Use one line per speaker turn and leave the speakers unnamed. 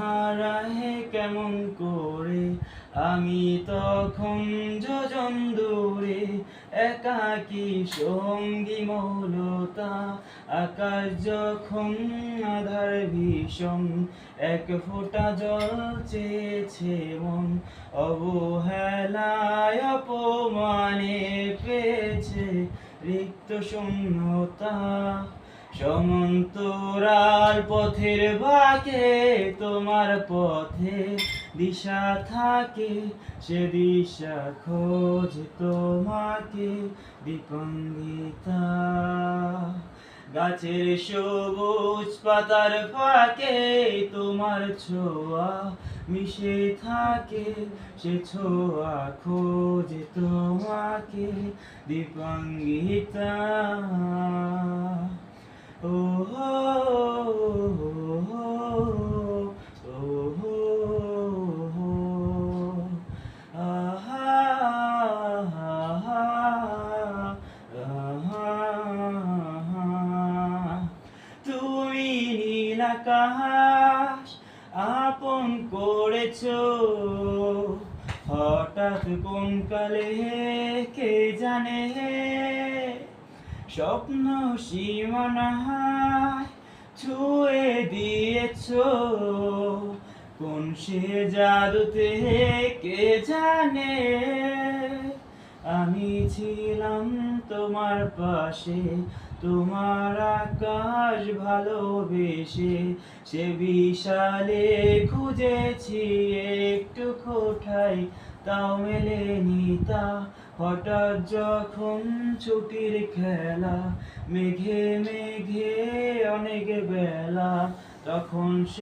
হারায় কেমন করে, আমি তখন যোজন দূরে, একাকী সঙ্গী মৌলতা। আকাশ যখন আধার ভীষণ, এক ফোঁটা জল চেয়েছে মন, অবহেলায় অপমানে পেয়েছে রিক্ত শূন্যতা। সমান্তরাল পথের বাঁকে তোমার পথে দিশা থাকে, সে দিশা খোঁজে তোমাকে দীপান্বিতা। গাছের সবুজ পাতার ফাঁকে তোমার ছোঁয়া মিশে থাকে, সে ছোঁয়া খোঁজে তোমাকে দীপান্বিতা। ও হো হো ও হো হো আহা আহা আহা। তুমি নীল আকাশ আপন করেছো, হঠাৎ কোন কালে কে জানে, স্বপ্ন সীমানায় ছুঁয়ে দিয়েছো, কোন সে জাদুতে কে জানে। আমি ছিলাম তোমার পাশে, তোমার আকাশ ভালোবেসে, সে বিশালে খুঁজেছি একটু কোঠায়, তাও মেলেনি তা। হঠাৎ যখন ছুটির খেলা, মেঘে মেঘে অনেক বেলা, তখন